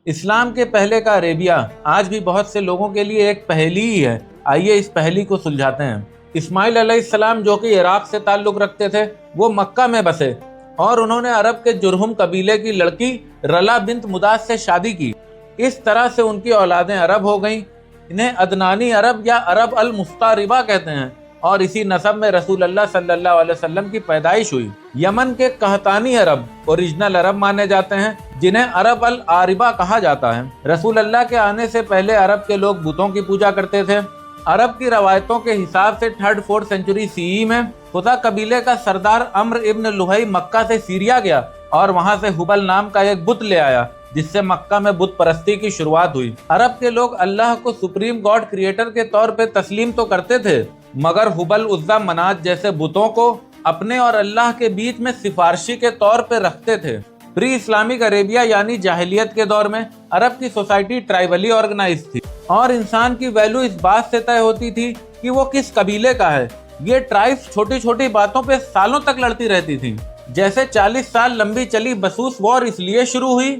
اسلام کے پہلے کا عربیہ آج بھی بہت سے لوگوں کے لیے ایک پہیلی ہی ہے۔ آئیے اس پہیلی کو سلجھاتے ہیں۔ اسماعیل علیہ السلام جو کہ عراق سے تعلق رکھتے تھے، وہ مکہ میں بسے اور انہوں نے عرب کے جرہم قبیلے کی لڑکی رلا بنت مداس سے شادی کی۔ اس طرح سے ان کی اولادیں عرب ہو گئیں۔ انہیں عدنانی عرب یا عرب المستعربہ کہتے ہیں، اور اسی نسب میں رسول اللہ صلی اللہ علیہ وسلم کی پیدائش ہوئی۔ یمن کے قحطانی عرب اوریجنل عرب مانے جاتے ہیں، جنہیں عرب العاربہ کہا جاتا ہے۔ رسول اللہ کے آنے سے پہلے عرب کے لوگ بتوں کی پوجا کرتے تھے۔ عرب کی روایتوں کے حساب سے 3rd-4th سینچری CE میں خدا قبیلے کا سردار عمرو ابن لہی مکہ سے سیریا گیا اور وہاں سے حبل نام کا ایک بت لے آیا، جس سے مکہ میں بت پرستی کی شروعات ہوئی۔ عرب کے لوگ اللہ کو سپریم گاڈ کریٹر کے طور پہ تسلیم تو کرتے تھے، مگر حبل، عزا، منات جیسے بتوں کو اپنے اور اللہ کے بیچ میں سفارشی کے طور پہ رکھتے تھے۔ پری اسلامک عربیہ یعنی جاہلیت کے دور میں عرب کی سوسائٹی ٹرائبلی آرگنائز تھی، اور انسان کی ویلیو اس بات سے طے ہوتی تھی کہ وہ کس قبیلے کا ہے۔ یہ ٹرائبس چھوٹی چھوٹی باتوں پہ سالوں تک لڑتی رہتی تھیں۔ جیسے 40 سال لمبی چلی بسوس وار اس لیے شروع ہوئی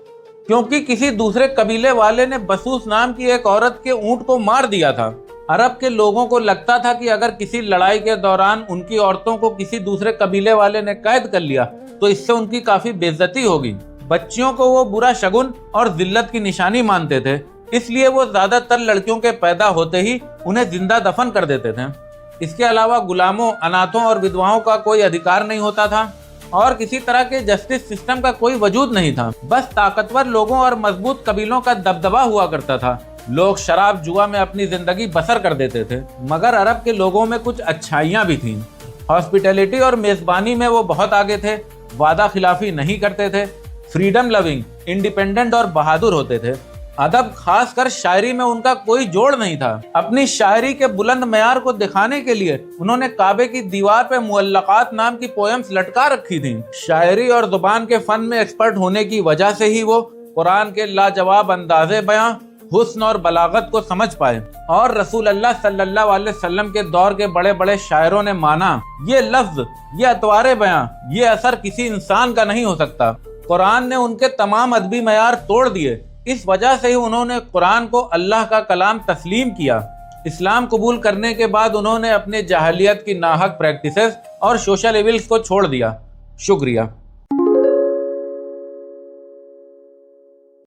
کیونکہ کسی دوسرے قبیلے والے نے بسوس نام کی ایک عورت کے اونٹ کو مار دیا تھا۔ عرب کے لوگوں کو لگتا تھا کہ اگر کسی لڑائی کے دوران ان کی عورتوں کو کسی دوسرے قبیلے والے نے قید کر لیا تو اس سے ان کی کافی بے عزتی ہوگی۔ بچیوں کو وہ برا شگن اور ذلت کی نشانی مانتے تھے، اس لیے وہ زیادہ تر لڑکیوں کے پیدا ہوتے ہی انہیں زندہ دفن کر دیتے تھے۔ اس کے علاوہ غلاموں، اناتھوں اور ودواؤں کا کوئی ادھیکار نہیں ہوتا تھا، اور کسی طرح کے جسٹس سسٹم کا کوئی وجود نہیں تھا۔ بس طاقتور لوگوں اور مضبوط قبیلوں کا دبدبہ ہوا کرتا تھا۔ لوگ شراب جوا میں اپنی زندگی بسر کر دیتے تھے، مگر عرب کے لوگوں میں کچھ اچھائیاں بھی تھیں۔ ہاسپٹیلٹی اور میزبانی میں وہ بہت آگے تھے، وعدہ خلافی نہیں کرتے تھے، فریڈم لونگ، انڈیپینڈنٹ اور بہادر ہوتے تھے۔ ادب، خاص کر شاعری میں ان کا کوئی جوڑ نہیں تھا۔ اپنی شاعری کے بلند معیار کو دکھانے کے لیے انہوں نے کعبے کی دیوار پہ معلقات نام کی پوئمز لٹکا رکھی تھیں۔ شاعری اور زبان کے فن میں ایکسپرٹ ہونے کی وجہ سے ہی وہ قرآن کے لاجواب انداز بیاں، حسن اور بلاغت کو سمجھ پائے، اور رسول اللہ صلی اللہ علیہ وسلم کے دور کے بڑے بڑے شاعروں نے مانا یہ لفظ، یہ اطوار بیاں، یہ اثر کسی انسان کا نہیں ہو سکتا۔ قرآن نے ان کے تمام ادبی معیار توڑ دیے۔ اس وجہ سے ہی انہوں نے قرآن کو اللہ کا کلام تسلیم کیا۔ اسلام قبول کرنے کے بعد انہوں نے اپنے جاہلیت کی ناحق پریکٹسز اور سوشل ایونٹس کو چھوڑ دیا۔ شکریہ۔